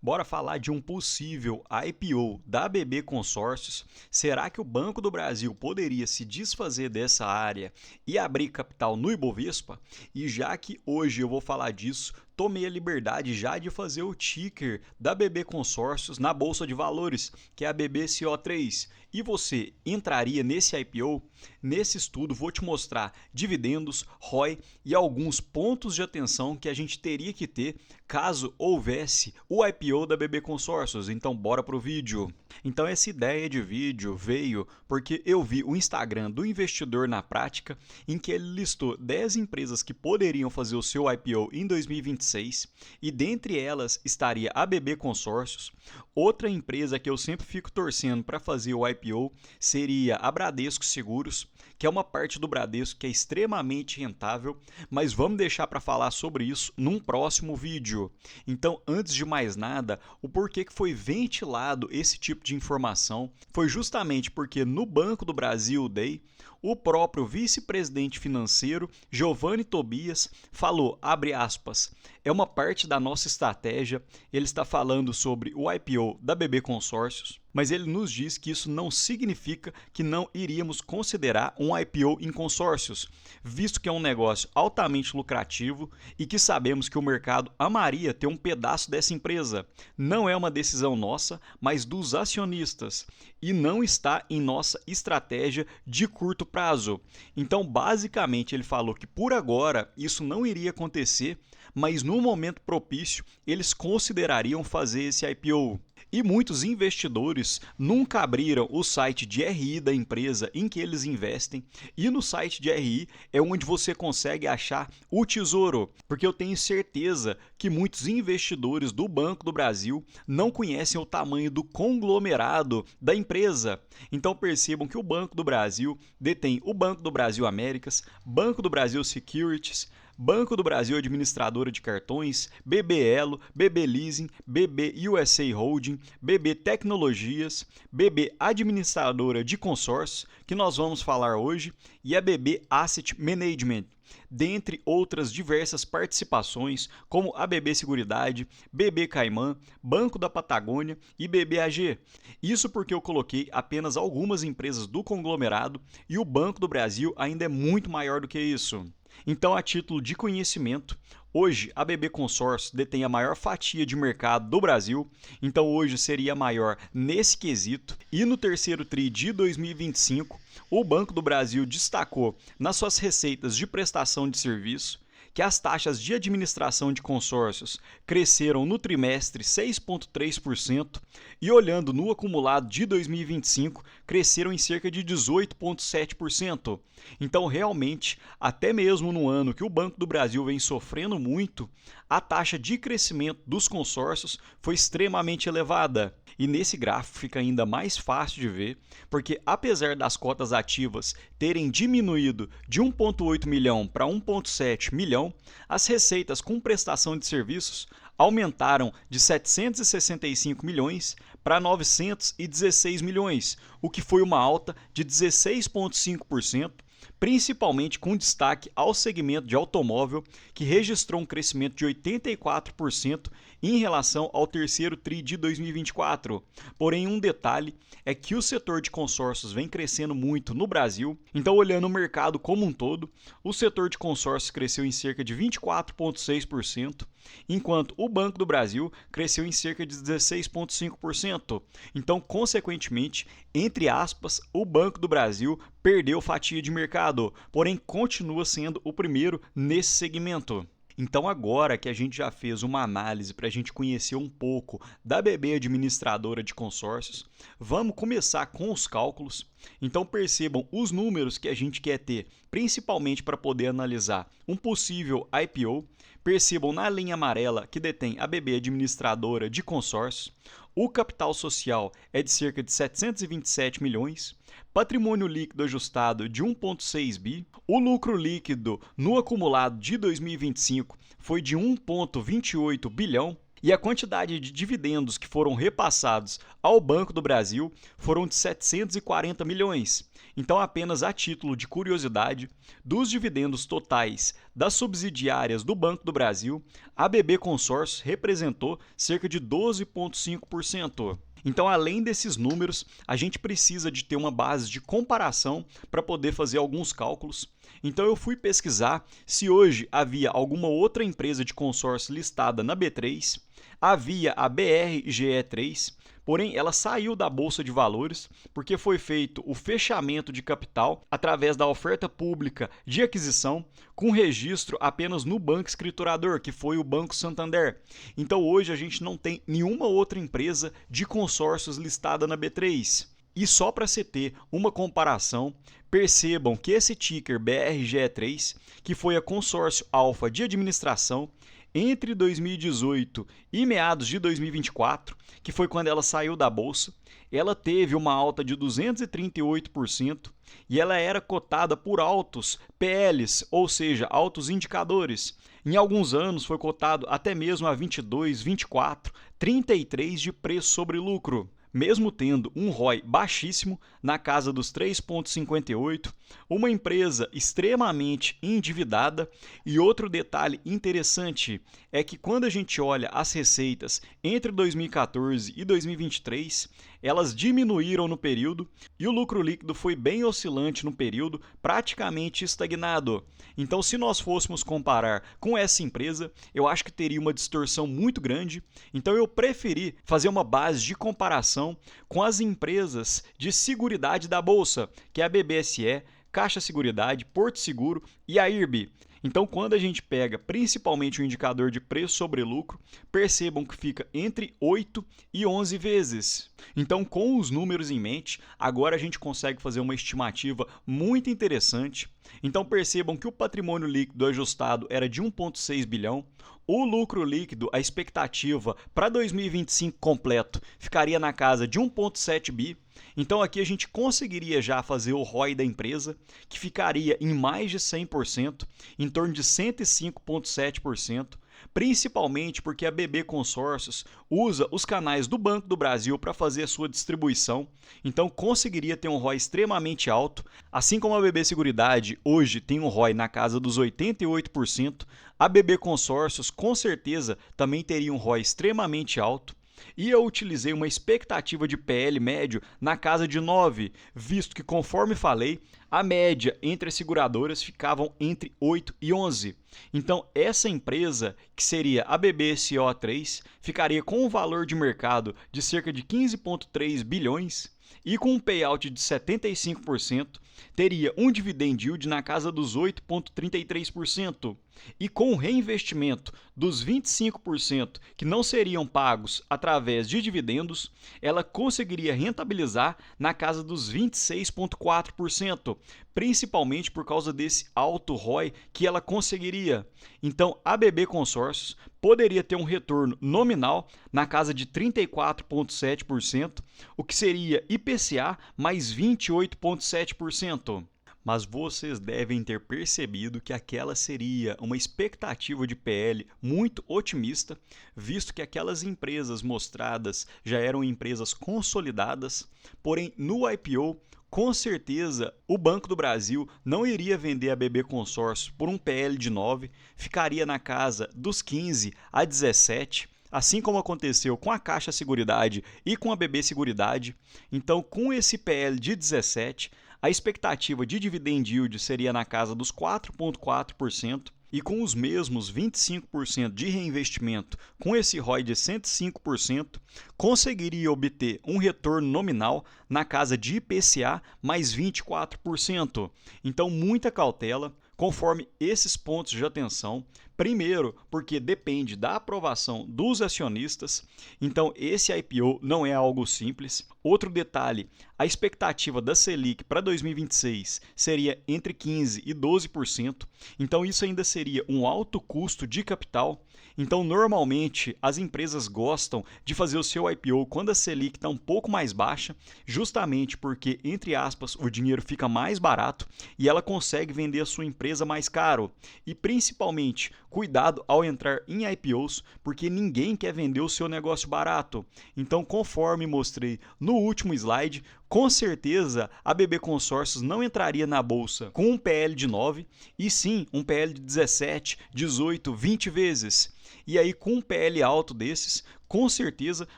Bora falar de um possível IPO da BB Consórcios. Será que o Banco do Brasil poderia se desfazer dessa área e abrir capital no Ibovespa? E já que hoje eu vou falar disso, tomei a liberdade já de fazer o ticker da BB Consórcios na Bolsa de Valores, que é a BBCO3. E você entraria nesse IPO? Nesse estudo vou te mostrar dividendos, ROI e alguns pontos de atenção que a gente teria que ter caso houvesse o IPO da BB Consórcios. Então bora pro vídeo. Então essa ideia de vídeo veio porque eu vi o Instagram do Investidor na Prática, em que ele listou 10 empresas que poderiam fazer o seu IPO em 2026 e dentre elas estaria a BB Consórcios. Outra empresa que eu sempre fico torcendo para fazer o IPO seria a Bradesco Seguros, que é uma parte do Bradesco que é extremamente rentável, mas vamos deixar para falar sobre isso num próximo vídeo. Então, antes de mais nada, o porquê que foi ventilado esse tipo de informação foi justamente porque no Banco do Brasil Day, o próprio vice-presidente financeiro, Giovanni Tobias, falou, abre aspas, é uma parte da nossa estratégia, ele está falando sobre o IPO da BB Consórcios, mas ele nos diz que isso não significa que não iríamos considerar um IPO em consórcios, visto que é um negócio altamente lucrativo e que sabemos que o mercado amaria ter um pedaço dessa empresa. Não é uma decisão nossa, mas dos acionistas, e não está em nossa estratégia de curto prazo. Então, basicamente, ele falou que por agora isso não iria acontecer, mas no momento propício eles considerariam fazer esse IPO. E muitos investidores nunca abriram o site de RI da empresa em que eles investem, e no site de RI é onde você consegue achar o tesouro, porque eu tenho certeza que muitos investidores do Banco do Brasil não conhecem o tamanho do conglomerado da empresa. Então percebam que o Banco do Brasil detém o Banco do Brasil Américas, Banco do Brasil Securities, Banco do Brasil Administradora de Cartões, BB Elo, BB Leasing, BB USA Holding, BB Tecnologias, BB Administradora de Consórcios, que nós vamos falar hoje, e a BB Asset Management, dentre outras diversas participações, como a BB Seguridade, BB Caimã, Banco da Patagônia e BBAG. Isso porque eu coloquei apenas algumas empresas do conglomerado e o Banco do Brasil ainda é muito maior do que isso. Então, a título de conhecimento, hoje a BB Consórcios detém a maior fatia de mercado do Brasil, então hoje seria a maior nesse quesito. E no terceiro TRI de 2025, o Banco do Brasil destacou nas suas receitas de prestação de serviço que as taxas de administração de consórcios cresceram no trimestre 6,3% e olhando no acumulado de 2025, cresceram em cerca de 18,7%. Então, realmente, até mesmo no ano que o Banco do Brasil vem sofrendo muito, a taxa de crescimento dos consórcios foi extremamente elevada. E nesse gráfico fica ainda mais fácil de ver, porque apesar das cotas ativas terem diminuído de 1,8 milhão para 1,7 milhão, as receitas com prestação de serviços aumentaram de 765 milhões para 916 milhões, o que foi uma alta de 16,5%, principalmente com destaque ao segmento de automóvel, que registrou um crescimento de 84% em relação ao terceiro TRI de 2024. Porém, um detalhe é que o setor de consórcios vem crescendo muito no Brasil, então olhando o mercado como um todo, o setor de consórcios cresceu em cerca de 24,6%, enquanto o Banco do Brasil cresceu em cerca de 16,5%. Então, consequentemente, entre aspas, o Banco do Brasil perdeu fatia de mercado, porém continua sendo o primeiro nesse segmento. Então, agora que a gente já fez uma análise para a gente conhecer um pouco da BB Administradora de Consórcios, vamos começar com os cálculos. Então, percebam os números que a gente quer ter, principalmente para poder analisar um possível IPO. Percebam na linha amarela que detém a BB Administradora de Consórcios. O capital social é de cerca de 727 milhões, patrimônio líquido ajustado de 1,6 bi, o lucro líquido no acumulado de 2025 foi de 1,28 bilhão, E a quantidade de dividendos que foram repassados ao Banco do Brasil foram de 740 milhões. Então, apenas a título de curiosidade, dos dividendos totais das subsidiárias do Banco do Brasil, a BB Consórcios representou cerca de 12,5%. Então, além desses números, a gente precisa de ter uma base de comparação para poder fazer alguns cálculos. Então, eu fui pesquisar se hoje havia alguma outra empresa de consórcio listada na B3. Havia a BRGE3, porém ela saiu da Bolsa de Valores porque foi feito o fechamento de capital através da oferta pública de aquisição com registro apenas no banco escriturador, que foi o Banco Santander. Então hoje a gente não tem nenhuma outra empresa de consórcios listada na B3. E só para se ter uma comparação, percebam que esse ticker BRGE3, que foi a consórcio alfa de administração, entre 2018 e meados de 2024, que foi quando ela saiu da bolsa, ela teve uma alta de 238% e ela era cotada por altos PLs, ou seja, altos indicadores. Em alguns anos foi cotado até mesmo a 22, 24, 33 de preço sobre lucro. Mesmo tendo um ROI baixíssimo, na casa dos 3,58, uma empresa extremamente endividada. E outro detalhe interessante é que quando a gente olha as receitas entre 2014 e 2023, elas diminuíram no período e o lucro líquido foi bem oscilante no período, praticamente estagnado. Então, se nós fôssemos comparar com essa empresa, eu acho que teria uma distorção muito grande. Então, eu preferi fazer uma base de comparação com as empresas de seguridade da Bolsa, que é a BBSE, Caixa Seguridade, Porto Seguro e a IRB. Então, quando a gente pega principalmente o indicador de preço sobre lucro, percebam que fica entre 8 e 11 vezes. Então, com os números em mente, agora a gente consegue fazer uma estimativa muito interessante. Então, percebam que o patrimônio líquido ajustado era de 1,6 bilhão. O lucro líquido, a expectativa para 2025 completo, ficaria na casa de 1,7 bi. Então aqui a gente conseguiria já fazer o ROI da empresa, que ficaria em mais de 100%, em torno de 105,7%, principalmente porque a BB Consórcios usa os canais do Banco do Brasil para fazer a sua distribuição, então conseguiria ter um ROI extremamente alto, assim como a BB Seguridade hoje tem um ROI na casa dos 88%, a BB Consórcios com certeza também teria um ROI extremamente alto. E eu utilizei uma expectativa de PL médio na casa de 9, visto que, conforme falei, a média entre as seguradoras ficavam entre 8 e 11. Então, essa empresa, que seria a BBSO3, ficaria com um valor de mercado de cerca de 15,3 bilhões e com um payout de 75%, teria um dividend yield na casa dos 8,33%. E com o reinvestimento dos 25% que não seriam pagos através de dividendos, ela conseguiria rentabilizar na casa dos 26,4%, principalmente por causa desse alto ROI que ela conseguiria. Então, a BB Consórcios poderia ter um retorno nominal na casa de 34,7%, o que seria IPCA mais 28,7%. Mas vocês devem ter percebido que aquela seria uma expectativa de PL muito otimista, visto que aquelas empresas mostradas já eram empresas consolidadas, porém no IPO, com certeza, o Banco do Brasil não iria vender a BB Consórcio por um PL de 9, ficaria na casa dos 15 a 17, assim como aconteceu com a Caixa Seguridade e com a BB Seguridade. Então, com esse PL de 17, a expectativa de dividend yield seria na casa dos 4,4%, e com os mesmos 25% de reinvestimento, com esse ROI de 105%, conseguiria obter um retorno nominal na casa de IPCA mais 24%. Então, muita cautela, conforme esses pontos de atenção. Primeiro, porque depende da aprovação dos acionistas, então esse IPO não é algo simples. Outro detalhe, a expectativa da Selic para 2026 seria entre 15% e 12%, então isso ainda seria um alto custo de capital. Então, normalmente, as empresas gostam de fazer o seu IPO quando a Selic está um pouco mais baixa, justamente porque, entre aspas, o dinheiro fica mais barato e ela consegue vender a sua empresa mais caro. E, principalmente, cuidado ao entrar em IPOs, porque ninguém quer vender o seu negócio barato. Então, conforme mostrei no último slide, com certeza a BB Consórcios não entraria na bolsa com um PL de 9, e sim um PL de 17, 18, 20 vezes. E aí, com um PL alto desses, com certeza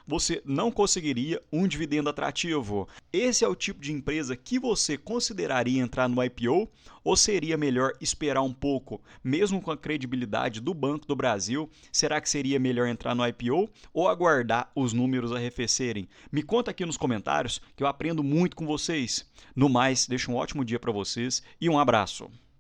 você não conseguiria um dividendo atrativo. Esse é o tipo de empresa que você consideraria entrar no IPO, ou seria melhor esperar um pouco, mesmo com a credibilidade do Banco do Brasil? Será que seria melhor entrar no IPO ou aguardar os números arrefecerem? Me conta aqui nos comentários que eu aprendo muito com vocês. No mais, deixo um ótimo dia para vocês e um abraço.